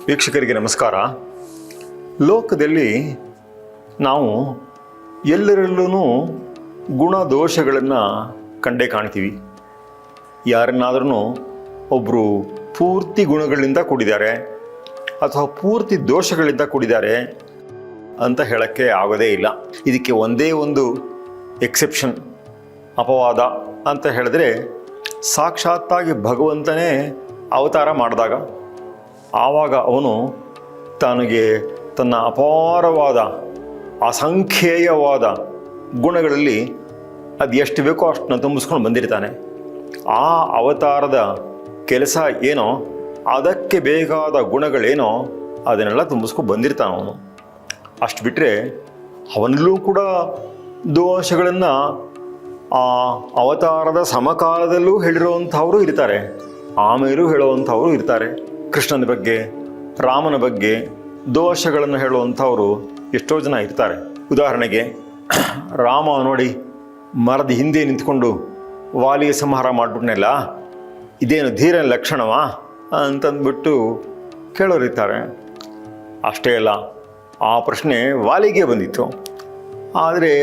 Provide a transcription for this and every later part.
ವೀಕ್ಷಕರಿಗೆ ನಮಸ್ಕಾರ. ಲೋಕದಲ್ಲಿ ನಾವು ಎಲ್ಲರಲ್ಲೂ ಗುಣ ದೋಷಗಳನ್ನು ಕಂಡೇ ಕಾಣ್ತೀವಿ. ಯಾರನ್ನಾದ್ರೂ ಒಬ್ಬರು ಪೂರ್ತಿ ಗುಣಗಳಿಂದ ಕೂಡಿದ್ದಾರೆ ಅಥವಾ ಪೂರ್ತಿ ದೋಷಗಳಿಂದ ಕೂಡಿದ್ದಾರೆ ಅಂತ ಹೇಳೋಕ್ಕೆ ಆಗೋದೇ ಇಲ್ಲ. ಇದಕ್ಕೆ ಒಂದೇ ಒಂದು ಎಕ್ಸೆಪ್ಷನ್, ಅಪವಾದ ಅಂತ ಹೇಳಿದ್ರೆ ಸಾಕ್ಷಾತ್ತಾಗಿ ಭಗವಂತನೇ ಅವತಾರ ಮಾಡಿದಾಗ ಆವಾಗ ಅವನು ತನಗೆ ತನ್ನ ಅಪಾರವಾದ ಅಸಂಖ್ಯೇಯವಾದ ಗುಣಗಳಲ್ಲಿ ಅದು ಎಷ್ಟು ಬೇಕೋ ಅಷ್ಟನ್ನು ತುಂಬಿಸ್ಕೊಂಡು ಬಂದಿರ್ತಾನೆ. ಆ ಅವತಾರದ ಕೆಲಸ ಏನೋ, ಅದಕ್ಕೆ ಬೇಕಾದ ಗುಣಗಳೇನೋ ಅದನ್ನೆಲ್ಲ ತುಂಬಿಸ್ಕೊಂಡು ಬಂದಿರ್ತಾನೆ ಅವನು. ಅಷ್ಟು ಬಿಟ್ಟರೆ ಅವನಲ್ಲೂ ಕೂಡ ದೋಷಗಳನ್ನು ಆ ಅವತಾರದ ಸಮಕಾಲದಲ್ಲೂ ಹೇಳಿರುವಂಥವರು ಇರ್ತಾರೆ, ಆಮೇಲೂ ಹೇಳುವಂಥವರು ಇರ್ತಾರೆ. ಕೃಷ್ಣನ ಬಗ್ಗೆ, ರಾಮನ ಬಗ್ಗೆ ದೋಷಗಳನ್ನು ಹೇಳುವಂಥವರು ಎಷ್ಟೋ ಜನ ಇರ್ತಾರೆ. ಉದಾಹರಣೆಗೆ ರಾಮ ನೋಡಿ ಮರದ ಹಿಂದೆ ನಿಂತ್ಕೊಂಡು ವಾಲಿಯ ಸಂಹಾರ ಮಾಡಿಬಿಟ್ನೆಲ್ಲ, ಇದೇನು ಧೀರನ ಲಕ್ಷಣವಾ ಅಂತಂದ್ಬಿಟ್ಟು ಕೇಳೋರು ಇರ್ತಾರೆ. ಅಷ್ಟೇ ಅಲ್ಲ, ಆ ಪ್ರಶ್ನೆ ವಾಲಿಗೆ ಬಂದಿತ್ತು. ಆದರೆ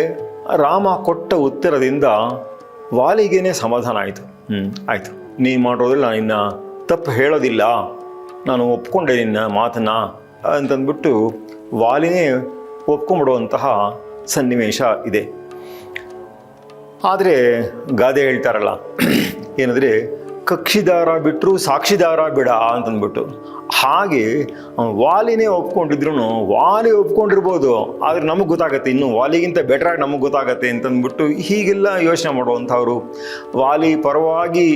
ರಾಮ ಕೊಟ್ಟ ಉತ್ತರದಿಂದ ವಾಲಿಗೇನೆ ಸಮಾಧಾನ ಆಯಿತು. ಆಯಿತು, ನೀನು ಮಾಡೋದ್ರಲ್ಲಿ ನಾನು ಇನ್ನು ತಪ್ಪು ಹೇಳೋದಿಲ್ಲ, ನಾನು ಒಪ್ಕೊಂಡೆ ನಿನ್ನ ಮಾತನ್ನು ಅಂತಂದ್ಬಿಟ್ಟು ವಾಲಿನೇ ಒಪ್ಕೊಂಡ್ಬಿಡುವಂತಹ ಸನ್ನಿವೇಶ ಇದೆ. ಆದರೆ ಗಾದೆ ಹೇಳ್ತಾರಲ್ಲ, ಏನಂದರೆ ಕಕ್ಷಿದಾರ ಬಿಟ್ಟರು ಸಾಕ್ಷಿದಾರ ಬಿಡ ಅಂತಂದ್ಬಿಟ್ಟು, ಹಾಗೆ ವಾಲಿನೇ ಒಪ್ಕೊಂಡಿದ್ರು ವಾಲಿ ಒಪ್ಕೊಂಡಿರ್ಬೋದು, ಆದರೆ ನಮಗೆ ಗೊತ್ತಾಗತ್ತೆ, ಇನ್ನು ವಾಲಿಗಿಂತ ಬೆಟ್ರಾಗಿ ನಮಗೆ ಗೊತ್ತಾಗತ್ತೆ ಅಂತಂದ್ಬಿಟ್ಟು ಹೀಗೆಲ್ಲ ಯೋಚನೆ ಮಾಡುವಂಥವ್ರು, ವಾಲಿ ಪರವಾಗಿ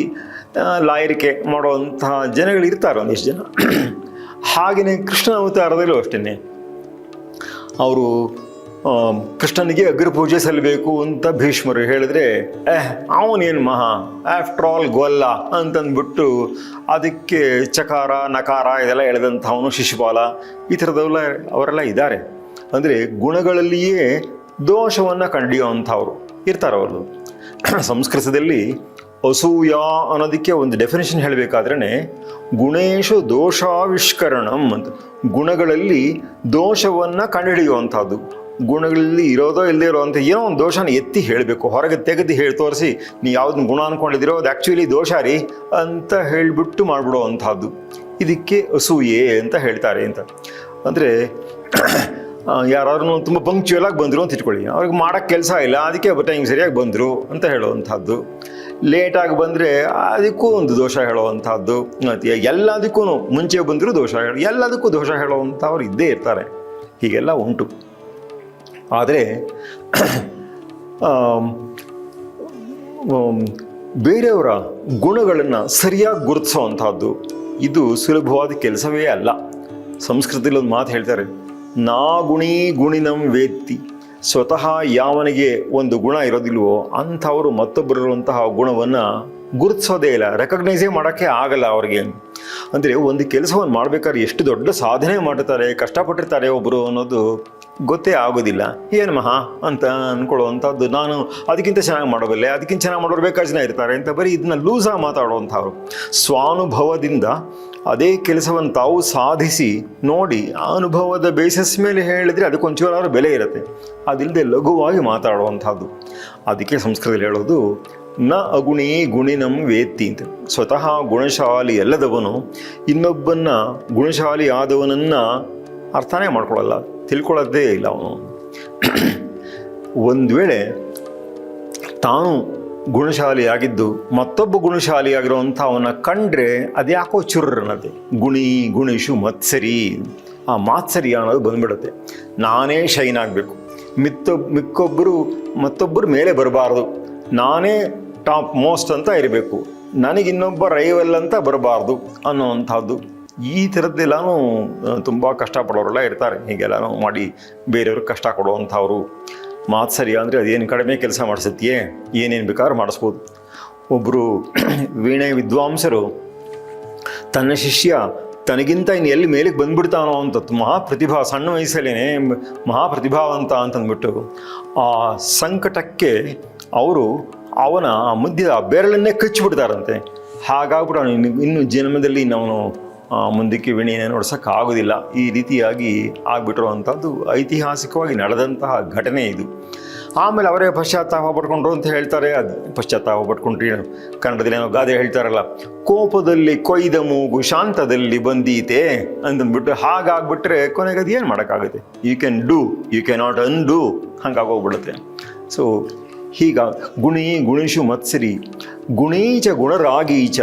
ಲಾಯರಿಕೆ ಮಾಡುವಂತಹ ಜನಗಳು ಇರ್ತಾರೆ ಒಂದಿಷ್ಟು ಜನ. ಹಾಗೆಯೇ ಕೃಷ್ಣ ಅವತಾರದಲ್ಲೂ ಅಷ್ಟೇ, ಅವರು ಕೃಷ್ಣನಿಗೆ ಅಗ್ರಪೂಜೆ ಸಲ್ಲಬೇಕು ಅಂತ ಭೀಷ್ಮರು ಹೇಳಿದ್ರೆ, ಅವನೇನು ಮಹಾ ಆಫ್ಟರ್ ಆಲ್ ಗೊಲ್ಲ ಅಂತಂದ್ಬಿಟ್ಟು ಅದಕ್ಕೆ ಚಕಾರ ನಕಾರ ಇದೆಲ್ಲ ಎಳೆದಂಥವನು ಶಿಶುಪಾಲ, ಈ ಥರದವೆಲ್ಲ ಅವರೆಲ್ಲ ಇದ್ದಾರೆ. ಅಂದರೆ ಗುಣಗಳಲ್ಲಿಯೇ ದೋಷವನ್ನು ಕಂಡಿಯುವಂಥವ್ರು ಇರ್ತಾರೆ ಅವರು. ಸಂಸ್ಕೃತದಲ್ಲಿ ಅಸೂಯ ಅನ್ನೋದಕ್ಕೆ ಒಂದು ಡೆಫಿನೇಷನ್ ಹೇಳಬೇಕಾದ್ರೇ ಗುಣೇಶು ದೋಷಾವಿಷ್ಕರಣಂ ಅಂತ. ಗುಣಗಳಲ್ಲಿ ದೋಷವನ್ನು ಕಂಡುಹಿಡಿಯುವಂಥದ್ದು, ಗುಣಗಳಲ್ಲಿ ಇರೋದೋ ಇಲ್ಲದೇ ಇರೋವಂಥ ಏನೋ ಒಂದು ದೋಷನ ಎತ್ತಿ ಹೇಳಬೇಕು, ಹೊರಗೆ ತೆಗೆದು ಹೇಳಿ ತೋರಿಸಿ ನೀವು ಯಾವುದನ್ನ ಗುಣ ಅಂದ್ಕೊಂಡಿದ್ದೀರೋ ಅದು ಆ್ಯಕ್ಚುಲಿ ದೋಷ ರೀ ಅಂತ ಹೇಳಿಬಿಟ್ಟು ಮಾಡಿಬಿಡುವಂಥದ್ದು. ಇದಕ್ಕೆ ಅಸೂಯೆ ಅಂತ ಹೇಳ್ತಾರೆ ಅಂತ. ಅಂದರೆ ಯಾರಾದ್ರೂ ತುಂಬ ಪಂಕ್ಚುಯಲಾಗಿ ಬಂದರು ಅಂತ ಇಟ್ಕೊಳ್ಳಿ, ಅವ್ರಿಗೆ ಮಾಡೋಕ್ಕೆ ಕೆಲಸ ಇಲ್ಲ, ಅದಕ್ಕೆ ಟೈಮ್ ಸರಿಯಾಗಿ ಬಂದರು ಅಂತ ಹೇಳುವಂಥದ್ದು. ಲೇಟಾಗಿ ಬಂದರೆ ಅದಕ್ಕೂ ಒಂದು ದೋಷ ಹೇಳುವಂಥದ್ದು. ಎಲ್ಲದಕ್ಕೂ ಮುಂಚೆ ಬಂದರೂ ದೋಷ ಎಲ್ಲದಕ್ಕೂ ದೋಷ ಹೇಳುವಂಥವ್ರು ಇದ್ದೇ ಇರ್ತಾರೆ. ಹೀಗೆಲ್ಲ ಉಂಟು. ಆದರೆ ಬೇರೆಯವರ ಗುಣಗಳನ್ನು ಸರಿಯಾಗಿ ಗುರುತಿಸೋವಂಥದ್ದು ಇದು ಸುಲಭವಾದ ಕೆಲಸವೇ ಅಲ್ಲ. ಸಂಸ್ಕೃತದಲ್ಲಿ ಒಂದು ಮಾತು ಹೇಳ್ತಾರೆ, ನಾ ಗುಣೀ ಗುಣಿನಂ ವೇತ್ತಿ. ಸ್ವತಃ ಯಾವನಿಗೆ ಒಂದು ಗುಣ ಇರೋದಿಲ್ವೋ ಅಂಥವರು ಮತ್ತೊಬ್ಬರಿರುವಂತಹ ಗುಣವನ್ನು ಗುರುತಿಸೋದೇ ಇಲ್ಲ, ರೆಕಗ್ನೈಸೇ ಮಾಡೋಕ್ಕೆ ಆಗಲ್ಲ ಅವ್ರಿಗೆ. ಅಂದರೆ ಒಂದು ಕೆಲಸವನ್ನು ಮಾಡಬೇಕಾದ್ರೆ ಎಷ್ಟು ದೊಡ್ಡ ಸಾಧನೆ ಮಾಡ್ತಾರೆ, ಕಷ್ಟಪಟ್ಟಿರ್ತಾರೆ ಒಬ್ಬರು ಅನ್ನೋದು ಗೊತ್ತೇ ಆಗೋದಿಲ್ಲ. ಏನು ಮಹಾ ಅಂತ ಅಂದ್ಕೊಳ್ಳುವಂಥದ್ದು, ನಾನು ಅದಕ್ಕಿಂತ ಚೆನ್ನಾಗಿ ಮಾಡೋಬಲ್ಲೆ, ಅದಕ್ಕಿಂತ ಚೆನ್ನಾಗಿ ಮಾಡೋರು ಬೇಕಾದ ಜನ ಇರ್ತಾರೆ ಅಂತ ಬರೀ ಇದನ್ನ ಲೂಸಾಗಿ ಮಾತಾಡುವಂಥವ್ರು. ಸ್ವಾನುಭವದಿಂದ ಅದೇ ಕೆಲಸವನ್ನು ತಾವು ಸಾಧಿಸಿ ನೋಡಿ ಆ ಅನುಭವದ ಬೇಸಿಸ್ ಮೇಲೆ ಹೇಳಿದರೆ ಅದಕ್ಕೊಂಚೂರಾದ್ರೂ ಬೆಲೆ ಇರುತ್ತೆ. ಅದಿಲ್ಲದೆ ಲಘುವಾಗಿ ಮಾತಾಡುವಂಥದ್ದು. ಅದಕ್ಕೆ ಸಂಸ್ಕೃತದಲ್ಲಿ ಹೇಳೋದು ನ ಅಗುಣಿ ಗುಣಿನಂ ವೇತ್ತಿ ಅಂತ. ಸ್ವತಃ ಗುಣಶಾಲಿ ಅಲ್ಲದವನು ಇನ್ನೊಬ್ಬನ್ನ ಗುಣಶಾಲಿ ಆದವನನ್ನು ಅರ್ಥನೇ ಮಾಡ್ಕೊಳ್ಳಲ್ಲ, ತಿಳ್ಕೊಳ್ಳೋದೇ ಇಲ್ಲ ಅವನು. ಒಂದು ವೇಳೆ ತಾನು ಗುಣಶಾಲಿಯಾಗಿದ್ದು ಮತ್ತೊಬ್ಬ ಗುಣಶಾಲಿಯಾಗಿರುವಂಥ ಅವನ ಕಂಡ್ರೆ ಅದ್ಯಾಕೋ ಚುರ್ರನ್ನತ್ತೆ. ಗುಣಿ ಗುಣಿಷು ಮತ್ಸರಿ, ಆ ಮಾತ್ಸರ್ಯ ಅನ್ನೋದು ಬಂದ್ಬಿಡುತ್ತೆ. ನಾನೇ ಶೈನ್ ಆಗಬೇಕು, ಮತ್ತೊಬ್ಬರು ಮೇಲೆ ಬರಬಾರ್ದು, ನಾನೇ ಟಾಪ್ ಮೋಸ್ಟ್ ಅಂತ ಇರಬೇಕು, ನನಗಿನ್ನೊಬ್ಬ ರೈವಲ್ ಅಂತ ಬರಬಾರ್ದು ಅನ್ನೋವಂಥದ್ದು. ಈ ಥರದ್ದೆಲ್ಲನೂ ತುಂಬ ಕಷ್ಟಪಡೋರೆಲ್ಲ ಇರ್ತಾರೆ. ಹೀಗೆಲ್ಲನೂ ಮಾಡಿ ಬೇರೆಯವ್ರಿಗೆ ಕಷ್ಟ ಕೊಡುವಂಥವ್ರು. ಮಾತ್ಸರ್ಯ ಅಂದರೆ ಅದೇನು ಕಡಿಮೆ ಕೆಲಸ ಮಾಡಿಸುತ್ತೆಯೇ, ಏನೇನು ಬೇಕಾದ್ರೂ ಮಾಡಿಸ್ಬೋದು. ಒಬ್ಬರು ವೀಣೆ ವಿದ್ವಾಂಸರು ತನ್ನ ಶಿಷ್ಯ ತನಗಿಂತ ಇನ್ನು ಎಲ್ಲಿ ಮೇಲಿಗೆ ಬಂದ್ಬಿಡ್ತಾನೋ ಅಂತ ಮಹಾಪ್ರತಿಭಾ, ಸಣ್ಣ ವಯಸ್ಸಲ್ಲೇ ಮಹಾಪ್ರತಿಭಾವಂತ ಅಂತಂದ್ಬಿಟ್ಟು ಆ ಸಂಕಟಕ್ಕೆ ಅವರು ಅವನ ಮಧ್ಯದ ಬೆರಳನ್ನೇ ಕಚ್ಚಿಬಿಡ್ತಾರಂತೆ. ಹಾಗಾಗ್ಬಿಟ್ಟು ಇನ್ನು ಜನ್ಮದಲ್ಲಿ ಅವನು ಮುಂದಕ್ಕೆ ವಿಣೆಯನ್ನು ನೋಡ್ಸೋಕ್ಕಾಗೋದಿಲ್ಲ. ಈ ರೀತಿಯಾಗಿ ಆಗಿಬಿಟ್ಟಿರುವಂಥದ್ದು ಐತಿಹಾಸಿಕವಾಗಿ ನಡೆದಂತಹ ಘಟನೆ ಇದು. ಆಮೇಲೆ ಅವರೇ ಪಶ್ಚಾತ್ತಾಪ ಪಡ್ಕೊಂಡ್ರು ಅಂತ ಹೇಳ್ತಾರೆ. ಅದು ಪಶ್ಚಾತ್ತಾಪ ಪಡ್ಕೊಂಡ್ರಿ ಕನ್ನಡದಲ್ಲಿ ಏನೋ ಗಾದೆ ಹೇಳ್ತಾರಲ್ಲ, ಕೋಪದಲ್ಲಿ ಕೊಯ್ದ ಮೂಗು ಶಾಂತದಲ್ಲಿ ಬಂದೀತೆ ಅಂತಂದ್ಬಿಟ್ಟು ಹಾಗಾಗ್ಬಿಟ್ರೆ ಕೊನೆಗೆ ಅದು ಏನು ಮಾಡೋಕ್ಕಾಗುತ್ತೆ? You can do, you can not undo, ಹಂಗಾಗೋಗ್ಬಿಡುತ್ತೆ. ಸೊ ಹೀಗ ಗುಣಿಷು ಮತ್ಸರಿ ಗುಣೀಚ ಗುಣರಾಗೀಚ,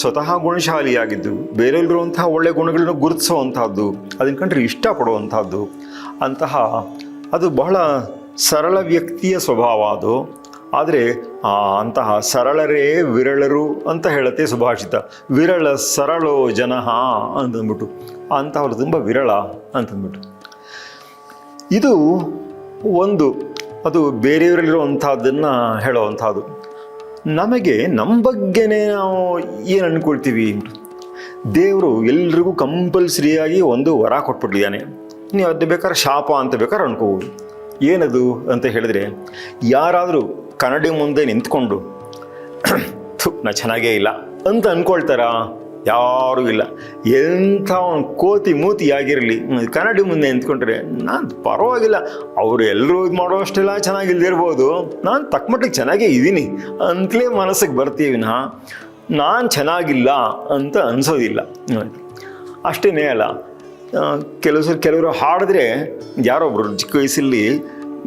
ಸ್ವತಃ ಗುಣಶಾಲಿಯಾಗಿದ್ದು ಬೇರೆಯಲ್ಲಿರುವಂತಹ ಒಳ್ಳೆಯ ಗುಣಗಳನ್ನು ಗುರುತಿಸುವಂತಹದ್ದು, ಅದನ್ನ ಕಂಡ್ರೆ ಇಷ್ಟಪಡುವಂತಹದ್ದು ಅದು ಬಹಳ ಸರಳ ವ್ಯಕ್ತಿಯ ಸ್ವಭಾವ ಅದು. ಆದರೆ ಅಂತಹ ಸರಳರೇ ವಿರಳರು ಅಂತ ಹೇಳುತ್ತೆ ಸುಭಾಷಿತ. ವಿರಳ ಸರಳೋ ಜನಃ ಅಂತಂದ್ಬಿಟ್ಟು, ಅಂತಹವ್ರು ತುಂಬ ವಿರಳ ಅಂತಂದ್ಬಿಟ್ಟು. ಇದು ಒಂದು, ಅದು ಬೇರೆಯವರಲ್ಲಿರುವಂಥದ್ದನ್ನು ಹೇಳುವಂಥದ್ದು. ನಮಗೆ ನಮ್ಮ ಬಗ್ಗೆನೇ ನಾವು ಏನು ಅಂದ್ಕೊಳ್ತೀವಿ? ದೇವರು ಎಲ್ರಿಗೂ ಕಂಪಲ್ಸರಿಯಾಗಿ ಒಂದು ವರ ಕೊಟ್ಬಿಟ್ಟಿದ್ದಾನೆ. ನೀವು ಅದು ಬೇಕಾದ್ರೆ ಶಾಪ ಅಂತ ಬೇಕಾದ್ರೆ ಅನ್ಕೋಬೋದು. ಏನದು ಅಂತ ಹೇಳಿದ್ರೆ, ಯಾರಾದರೂ ಕನ್ನಡಿ ಮುಂದೆ ನಿಂತ್ಕೊಂಡು ನಾ ಚೆನ್ನಾಗೇ ಇಲ್ಲ ಅಂತ ಅಂದ್ಕೊಳ್ತಾರಾ? ಯಾರೂ ಇಲ್ಲ. ಎಂಥ ಒಂದು ಕೋತಿ ಮೂತಿ ಆಗಿರಲಿ, ಕನ್ನಡಿ ಮುಂದೆ ನಿಂತ್ಕೊಂಡ್ರೆ ನಾನು ಪರವಾಗಿಲ್ಲ, ಅವರು ಎಲ್ಲರೂ ಇದು ಮಾಡೋ ಅಷ್ಟೆಲ್ಲ ಚೆನ್ನಾಗಿಲ್ದಿರ್ಬೋದು, ನಾನು ತಕ್ಕಮಟ್ಟಿಗೆ ಚೆನ್ನಾಗೇ ಇದ್ದೀನಿ ಅಂತಲೇ ಮನಸ್ಸಿಗೆ ಬರ್ತೀವಿ. ನಾನು ಚೆನ್ನಾಗಿಲ್ಲ ಅಂತ ಅನಿಸೋದಿಲ್ಲ. ಅಷ್ಟೇ ಅಲ್ಲ, ಕೆಲವರು ಹಾಡಿದ್ರೆ ಯಾರೊಬ್ರು ಚಿಕ್ಕ ವಯಸ್ಸಲ್ಲಿ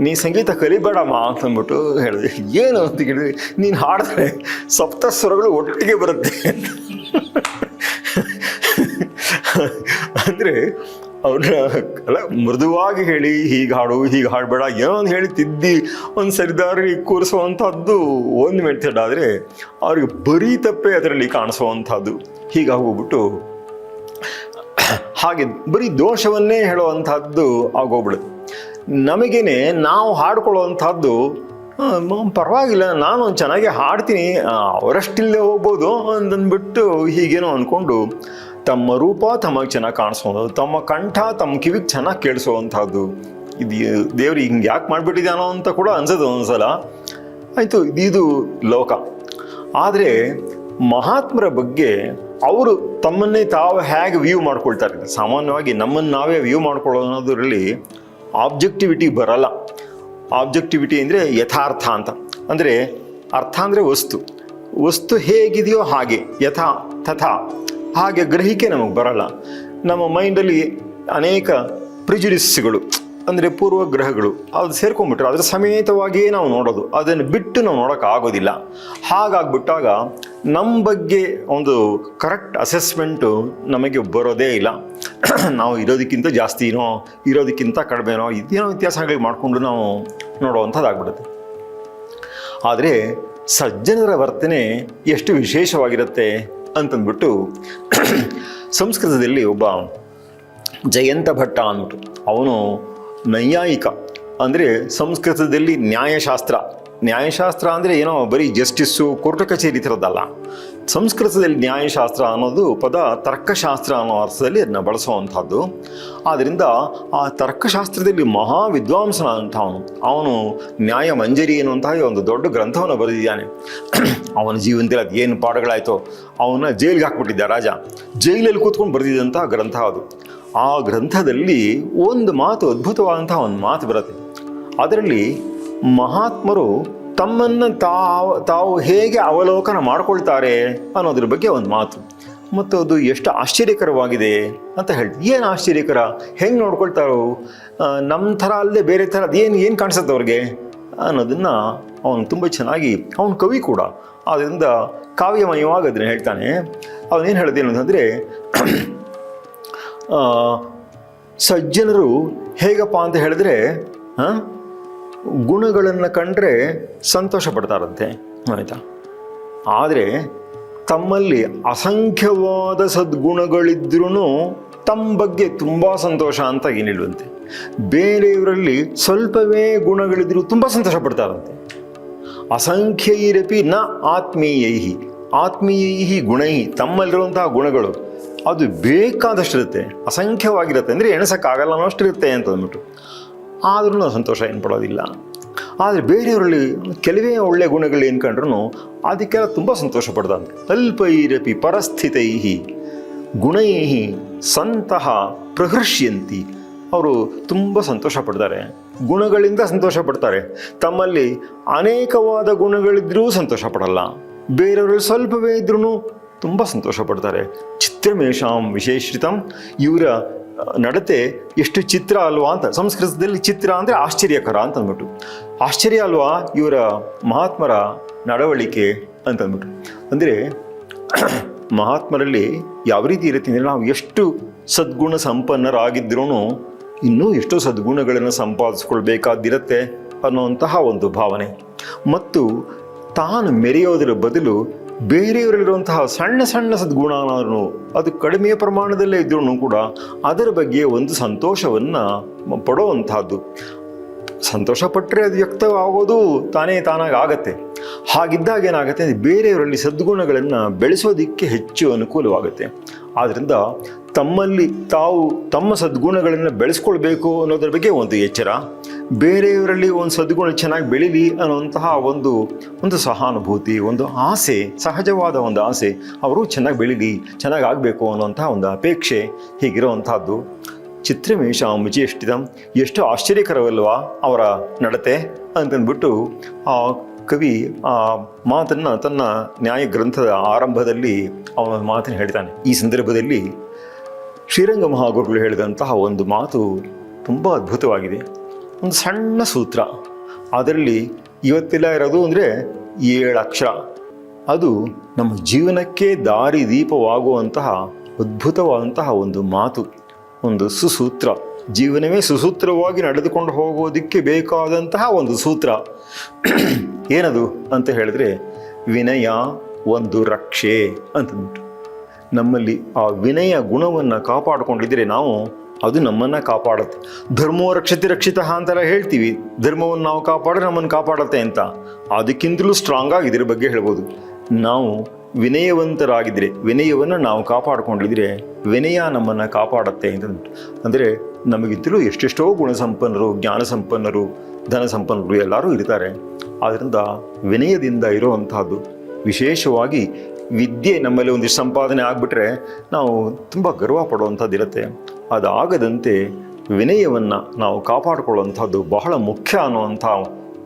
ನೀ ಸಂಗೀತ ಕಲಿಬೇಡಮ್ಮ ಅಂತಂದ್ಬಿಟ್ಟು ಹೇಳಿದೆ. ಏನು ಅಂತ ಕೇಳಿದ್ರೆ, ನೀನು ಹಾಡಿದ್ರೆ ಸಪ್ತಸ್ವರಗಳು ಒಟ್ಟಿಗೆ ಬರುತ್ತೆ ಅಂದರೆ ಅವ್ರನ್ನ ಅಲ್ಲ ಮೃದುವಾಗಿ ಹೇಳಿ ಹೀಗೆ ಹಾಡು ಹೀಗೆ ಹಾಡಬೇಡ ಏನೋ ಒಂದು ಹೇಳಿ ತಿದ್ದಿ ಒಂದು ಸರಿದಾರಿ ಕೂರಿಸುವಂಥದ್ದು ಒಂದು ಮೆಥಡ್. ಆದರೆ ಅವ್ರಿಗೆ ಬರೀ ತಪ್ಪೇ ಅದರಲ್ಲಿ ಕಾಣಿಸುವಂಥದ್ದು. ಹೀಗಾಗೋಗ್ಬಿಟ್ಟು ಹಾಗೆ ಬರೀ ದೋಷವನ್ನೇ ಹೇಳುವಂಥದ್ದು ಆಗೋಗ್ಬಿಡುತ್ತೆ. ನಮಗೇನೆ ನಾವು ಹಾಡ್ಕೊಳ್ಳುವಂಥದ್ದು ಪರವಾಗಿಲ್ಲ, ನಾನು ಚೆನ್ನಾಗಿ ಹಾಡ್ತೀನಿ, ಅವರಷ್ಟಿಲ್ಲದೆ ಹೋಗ್ಬೋದು ಅಂತಂದ್ಬಿಟ್ಟು ಹೀಗೇನೋ ಅಂದ್ಕೊಂಡು ತಮ್ಮ ರೂಪ ತಮಗೆ ಚೆನ್ನಾಗಿ ಕಾಣಿಸೋದು, ತಮ್ಮ ಕಂಠ ತಮ್ಮ ಕಿವಿಗೆ ಚೆನ್ನಾಗಿ ಕೇಳಿಸೋವಂಥದ್ದು. ಇದು ದೇವ್ರು ಹಿಂಗೆ ಯಾಕೆ ಮಾಡಿಬಿಟ್ಟಿದ್ದಾನೋ ಅಂತ ಕೂಡ ಅನ್ಸೋದು ಒಂದ್ಸಲ. ಆಯಿತು, ಇದು ಲೋಕ. ಆದರೆ ಮಹಾತ್ಮರ ಬಗ್ಗೆ ಅವರು ತಮ್ಮನ್ನೇ ತಾವು ಹೇಗೆ ವ್ಯೂ ಮಾಡ್ಕೊಳ್ತಾರೆ. ಸಾಮಾನ್ಯವಾಗಿ ನಮ್ಮನ್ನು ನಾವೇ ವ್ಯೂ ಮಾಡ್ಕೊಳ್ಳೋದ್ರಲ್ಲಿ ಆಬ್ಜೆಕ್ಟಿವಿಟಿ ಬರಲ್ಲ. ಆಬ್ಜೆಕ್ಟಿವಿಟಿ ಅಂದರೆ ಯಥಾರ್ಥ ಅಂತ, ಅಂದರೆ ಅರ್ಥ ಅಂದರೆ ವಸ್ತು ಹೇಗಿದೆಯೋ ಹಾಗೆ, ಯಥಾ ತಥಾ ಹಾಗೆ ಗ್ರಹಿಕೆ ನಮಗೆ ಬರಲ್ಲ. ನಮ್ಮ ಮೈಂಡಲ್ಲಿ ಅನೇಕ ಪ್ರಿಜುಡಿಸ್ಗಳು ಅಂದರೆ ಪೂರ್ವಗ್ರಹಗಳು ಅದು ಸೇರ್ಕೊಂಡ್ಬಿಟ್ರೆ ಅದರ ಸಮೇತವಾಗಿಯೇ ನಾವು ನೋಡೋದು, ಅದನ್ನು ಬಿಟ್ಟು ನಾವು ನೋಡೋಕ್ಕಾಗೋದಿಲ್ಲ. ಹಾಗಾಗ್ಬಿಟ್ಟಾಗ ನಮ್ಮ ಬಗ್ಗೆ ಒಂದು ಕರೆಕ್ಟ್ ಅಸೆಸ್ಮೆಂಟು ನಮಗೆ ಬರೋದೇ ಇಲ್ಲ. ನಾವು ಇರೋದಕ್ಕಿಂತ ಜಾಸ್ತಿನೋ ಇರೋದಕ್ಕಿಂತ ಕಡಿಮೆನೋ ಇದೇನೋ ವ್ಯತ್ಯಾಸಗಳು ಮಾಡಿಕೊಂಡು ನಾವು ನೋಡುವಂಥದ್ದಾಗ್ಬಿಡುತ್ತೆ. ಆದರೆ ಸಜ್ಜನರ ವರ್ತನೆ ಎಷ್ಟು ವಿಶೇಷವಾಗಿರುತ್ತೆ ಅಂತಂದ್ಬಿಟ್ಟು ಸಂಸ್ಕೃತದಲ್ಲಿ ಒಬ್ಬ ಜಯಂತ ಭಟ್ಟ ಅಂದ್ಬಿಟ್ಟು, ಅವನು ನೈಯಾಯಿಕ. ಅಂದರೆ ಸಂಸ್ಕೃತದಲ್ಲಿ ನ್ಯಾಯಶಾಸ್ತ್ರ ಅಂದರೆ ಏನೋ ಬರೀ ಜಸ್ಟಿಸ್ಸು ಕೋರ್ಟ್ ಕಚೇರಿ ಥರದ್ದಲ್ಲ. ಸಂಸ್ಕೃತದಲ್ಲಿ ನ್ಯಾಯಶಾಸ್ತ್ರ ಅನ್ನೋದು ಪದ ತರ್ಕಶಾಸ್ತ್ರ ಅನ್ನೋ ಅರ್ಥದಲ್ಲಿ ಅದನ್ನು ಬಳಸುವಂಥದ್ದು. ಆದ್ದರಿಂದ ಆ ತರ್ಕಶಾಸ್ತ್ರದಲ್ಲಿ ಮಹಾ ವಿದ್ವಾಂಸನಾದಂಥವನು. ಅವನು ನ್ಯಾಯ ಮಂಜರಿ ಎನ್ನುವಂತಹ ಒಂದು ದೊಡ್ಡ ಗ್ರಂಥವನ್ನು ಬರೆದಿದ್ದಾನೆ. ಅವನ ಜೀವನದಲ್ಲಿ ಅದು ಏನು ಪಾಠಗಳಾಯಿತೋ ಅವನ್ನ ಜೈಲಿಗೆ ಹಾಕ್ಬಿಟ್ಟಿದ್ದ ರಾಜ. ಜೈಲಲ್ಲಿ ಕೂತ್ಕೊಂಡು ಬರೆದಿದ್ದಂತಹ ಗ್ರಂಥ ಅದು. ಆ ಗ್ರಂಥದಲ್ಲಿ ಒಂದು ಮಾತು, ಅದ್ಭುತವಾದಂತಹ ಒಂದು ಮಾತು ಬರುತ್ತೆ. ಅದರಲ್ಲಿ ಮಹಾತ್ಮರು ತಮ್ಮನ್ನು ತಾವು ಹೇಗೆ ಅವಲೋಕನ ಮಾಡ್ಕೊಳ್ತಾರೆ ಅನ್ನೋದ್ರ ಬಗ್ಗೆ ಒಂದು ಮಾತು, ಮತ್ತು ಅದು ಎಷ್ಟು ಆಶ್ಚರ್ಯಕರವಾಗಿದೆ ಅಂತ ಹೇಳ್ತೀವಿ. ಏನು ಆಶ್ಚರ್ಯಕರ, ಹೆಂಗೆ ನೋಡ್ಕೊಳ್ತಾರೋ, ನಮ್ಮ ಥರ ಅಲ್ಲದೆ ಬೇರೆ ಥರ ಏನು ಕಾಣಿಸುತ್ತೆ ಅವ್ರಿಗೆ ಅನ್ನೋದನ್ನು ಅವನು ತುಂಬ ಚೆನ್ನಾಗಿ, ಅವನು ಕವಿ ಕೂಡ, ಆದ್ದರಿಂದ ಕಾವ್ಯಮಯವಾಗಿ ಅದನ್ನು ಹೇಳ್ತಾನೆ. ಅವನೇನು ಹೇಳೋದೇನು ಅಂತಂದರೆ, ಸಜ್ಜನರು ಹೇಗಪ್ಪ ಅಂತ ಹೇಳಿದ್ರೆ ಗುಣಗಳನ್ನು ಕಂಡ್ರೆ ಸಂತೋಷ ಪಡ್ತಾರಂತೆ, ಆಯಿತಾ. ಆದರೆ ತಮ್ಮಲ್ಲಿ ಅಸಂಖ್ಯವಾದ ಸದ್ಗುಣಗಳಿದ್ರೂ ತಮ್ಮ ಬಗ್ಗೆ ತುಂಬ ಸಂತೋಷ ಅಂತ ಏನಿಲ್ವಂತೆ. ಬೇರೆಯವರಲ್ಲಿ ಸ್ವಲ್ಪವೇ ಗುಣಗಳಿದ್ರೂ ತುಂಬ ಸಂತೋಷ ಪಡ್ತಾರಂತೆ. ಅಸಂಖ್ಯೈರಪಿ ನ ಆತ್ಮೀಯೈ ಗುಣೈ, ತಮ್ಮಲ್ಲಿರುವಂತಹ ಗುಣಗಳು ಅದು ಬೇಕಾದಷ್ಟಿರುತ್ತೆ, ಅಸಂಖ್ಯವಾಗಿರುತ್ತೆ, ಅಂದರೆ ಎಣಸಕ್ಕಾಗಲ್ಲ ಅನ್ನೋಷ್ಟಿರುತ್ತೆ ಅಂತ ಅಂದ್ಬಿಟ್ಟು. ಆದ್ರೂ ಸಂತೋಷ ಏನು ಪಡೋದಿಲ್ಲ. ಆದರೆ ಬೇರೆಯವರಲ್ಲಿ ಕೆಲವೇ ಒಳ್ಳೆಯ ಗುಣಗಳು ಏನು ಕಂಡ್ರೂ ಅದಕ್ಕೆಲ್ಲ ತುಂಬ ಸಂತೋಷ ಪಡ್ದಂತೆ. ಅಲ್ಪೈರಪಿ ಪರಸ್ಥಿತೈ, ಗುಣೈಃ ಸಂತಹ ಪ್ರಹೃಷ್ಯಂತಿ. ಅವರು ತುಂಬ ಸಂತೋಷ ಪಡ್ತಾರೆ, ಗುಣಗಳಿಂದ ಸಂತೋಷ ಪಡ್ತಾರೆ. ತಮ್ಮಲ್ಲಿ ಅನೇಕವಾದ ಗುಣಗಳಿದ್ರೂ ಸಂತೋಷ ಪಡಲ್ಲ, ಬೇರೆಯವರಲ್ಲಿ ಸ್ವಲ್ಪವೇ ಇದ್ರೂ ತುಂಬ ಸಂತೋಷ ಪಡ್ತಾರೆ. ಚಿತ್ರಮೇಷಾಂ ವಿಶೇಷಿತಂ. ಇವರ ನಡತೆ ಎಷ್ಟು ಚಿತ್ರ ಅಲ್ವಾ ಅಂತ. ಸಂಸ್ಕೃತದಲ್ಲಿ ಚಿತ್ರ ಅಂದರೆ ಆಶ್ಚರ್ಯಕರ ಅಂತ ಅಂದ್ಬಿಟ್ಟು, ಆಶ್ಚರ್ಯ ಅಲ್ವಾ ಇವರ ಮಹಾತ್ಮರ ನಡವಳಿಕೆ ಅಂತ ಅಂದ್ಬಿಟ್ಟು. ಅಂದರೆ ಮಹಾತ್ಮರಲ್ಲಿ ಯಾವ ರೀತಿ ಇರುತ್ತೆ ಅಂದರೆ, ನಾವು ಎಷ್ಟು ಸದ್ಗುಣ ಸಂಪನ್ನರಾಗಿದ್ರೂ ಇನ್ನೂ ಎಷ್ಟೋ ಸದ್ಗುಣಗಳನ್ನು ಸಂಪಾದಿಸ್ಕೊಳ್ಬೇಕಾದಿರುತ್ತೆ ಅನ್ನುವಂತಹ ಒಂದು ಭಾವನೆ. ಮತ್ತು ತಾನು ಮೆರೆಯೋದರ ಬದಲು ಬೇರೆಯವರಲ್ಲಿರುವಂತಹ ಸಣ್ಣ ಸಣ್ಣ ಸದ್ಗುಣನಾದ್ರೂ ಅದು ಕಡಿಮೆ ಪ್ರಮಾಣದಲ್ಲೇ ಇದ್ರೂ ಕೂಡ ಅದರ ಬಗ್ಗೆ ಒಂದು ಸಂತೋಷವನ್ನು ಪಡೋವಂತಹದ್ದು. ಸಂತೋಷ ಪಟ್ಟರೆ ಅದು ವ್ಯಕ್ತವಾಗೋದು ತಾನಾಗಿ ಆಗತ್ತೆ. ಹಾಗಿದ್ದಾಗ ಏನಾಗುತ್ತೆ, ಬೇರೆಯವರಲ್ಲಿ ಸದ್ಗುಣಗಳನ್ನು ಬೆಳೆಸೋದಕ್ಕೆ ಹೆಚ್ಚು ಅನುಕೂಲವಾಗುತ್ತೆ. ಆದ್ದರಿಂದ ತಮ್ಮಲ್ಲಿ ತಾವು ತಮ್ಮ ಸದ್ಗುಣಗಳನ್ನು ಬೆಳೆಸ್ಕೊಳ್ಬೇಕು ಅನ್ನೋದ್ರ ಬಗ್ಗೆ ಒಂದು ಎಚ್ಚರ, ಬೇರೆಯವರಲ್ಲಿ ಒಂದು ಸದ್ಗುಣ ಚೆನ್ನಾಗಿ ಬೆಳೀಲಿ ಅನ್ನುವಂತಹ ಒಂದು ಸಹಾನುಭೂತಿ, ಒಂದು ಆಸೆ, ಸಹಜವಾದ ಒಂದು ಆಸೆ, ಅವರು ಚೆನ್ನಾಗಿ ಬೆಳೀಲಿ, ಚೆನ್ನಾಗಿ ಆಗಬೇಕು ಅನ್ನುವಂತಹ ಒಂದು ಅಪೇಕ್ಷೆ, ಹೀಗಿರುವಂತಹದ್ದು. ಚಿತ್ರಮೇಷಾಂ ವಿಚೇಷ್ಟಿತಂ. ಎಷ್ಟು ಆಶ್ಚರ್ಯಕರವಲ್ವಾ ಅವರ ನಡತೆ ಅಂತಂದ್ಬಿಟ್ಟು ಆ ಕವಿ ಆ ಮಾತನ್ನು ತನ್ನ ನ್ಯಾಯ ಗ್ರಂಥದ ಆರಂಭದಲ್ಲಿ ಅವನ ಮಾತನ್ನು ಹೇಳ್ತಾನೆ. ಈ ಸಂದರ್ಭದಲ್ಲಿ ಶ್ರೀರಂಗ ಮಹಾಗುರುಗಳು ಹೇಳಿದಂತಹ ಒಂದು ಮಾತು ತುಂಬ ಅದ್ಭುತವಾಗಿದೆ. ಒಂದು ಸಣ್ಣ ಸೂತ್ರ, ಅದರಲ್ಲಿ ಇವತ್ತೆಲ್ಲ ಇರೋದು ಅಂದರೆ 7 ಅಕ್ಷರ. ಅದು ನಮ್ಮ ಜೀವನಕ್ಕೆ ದಾರಿ ದೀಪವಾಗುವಂತಹ ಅದ್ಭುತವಾದಂತಹ ಒಂದು ಮಾತು, ಒಂದು ಸುಸೂತ್ರ. ಜೀವನವೇ ಸುಸೂತ್ರವಾಗಿ ನಡೆದುಕೊಂಡು ಹೋಗೋದಕ್ಕೆ ಬೇಕಾದಂತಹ ಒಂದು ಸೂತ್ರ. ಏನದು ಅಂತ ಹೇಳಿದ್ರೆ, ವಿನಯ ಒಂದು ರಕ್ಷೆ ಅಂತಂದ್ಬಿಟ್ಟು. ನಮ್ಮಲ್ಲಿ ಆ ವಿನಯ ಗುಣವನ್ನು ಕಾಪಾಡಿಕೊಂಡಿದ್ರೆ ನಾವು, ಅದು ನಮ್ಮನ್ನು ಕಾಪಾಡುತ್ತೆ. ಧರ್ಮೋ ರಕ್ಷತೆ ರಕ್ಷಿತ ಅಂತೆಲ್ಲ ಹೇಳ್ತೀವಿ, ಧರ್ಮವನ್ನು ನಾವು ಕಾಪಾಡಿದ್ರೆ ನಮ್ಮನ್ನು ಕಾಪಾಡುತ್ತೆ ಅಂತ. ಅದಕ್ಕಿಂತಲೂ ಸ್ಟ್ರಾಂಗ್ ಆಗಿ ಇದ್ರ ಬಗ್ಗೆ ಹೇಳ್ಬೋದು. ನಾವು ವಿನಯವಂತರಾಗಿದ್ದರೆ, ವಿನಯವನ್ನು ನಾವು ಕಾಪಾಡಿಕೊಂಡಿದ್ರೆ ವಿನಯ ನಮ್ಮನ್ನು ಕಾಪಾಡುತ್ತೆ ಅಂತಂದ್ಬಿಟ್ಟು. ಅಂದರೆ ನಮಗಿಂತಲೂ ಎಷ್ಟೆಷ್ಟೋ ಗುಣಸಂಪನ್ನರು, ಜ್ಞಾನ ಸಂಪನ್ನರು, ಧನ ಸಂಪನ್ನರು ಎಲ್ಲರೂ ಇರ್ತಾರೆ. ಆದ್ದರಿಂದ ವಿನಯದಿಂದ ಇರುವಂತಹದ್ದು, ವಿಶೇಷವಾಗಿ ವಿದ್ಯೆ ನಮ್ಮಲ್ಲಿ ಒಂದಿಷ್ಟು ಸಂಪಾದನೆ ಆಗಿಬಿಟ್ರೆ ನಾವು ತುಂಬ ಗರ್ವ ಪಡುವಂಥದ್ದು ಇರುತ್ತೆ. ಅದಾಗದಂತೆ ವಿನಯವನ್ನು ನಾವು ಕಾಪಾಡಿಕೊಳ್ಳುವಂಥದ್ದು ಬಹಳ ಮುಖ್ಯ ಅನ್ನುವಂಥ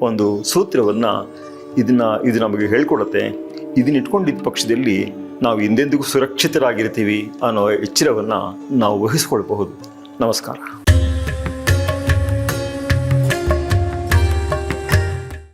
ಒಂದು ಸೂತ್ರವನ್ನು ಇದು ನಮಗೆ ಹೇಳ್ಕೊಡುತ್ತೆ. ಇದನ್ನಿಟ್ಕೊಂಡಿದ್ದ ಪಕ್ಷದಲ್ಲಿ ನಾವು ಎಂದೆಂದಿಗೂ ಸುರಕ್ಷಿತರಾಗಿರ್ತೀವಿ ಅನ್ನೋ ಎಚ್ಚರವನ್ನು ನಾವು ವಹಿಸ್ಕೊಳ್ಬಹುದು. ನಮಸ್ಕಾರ.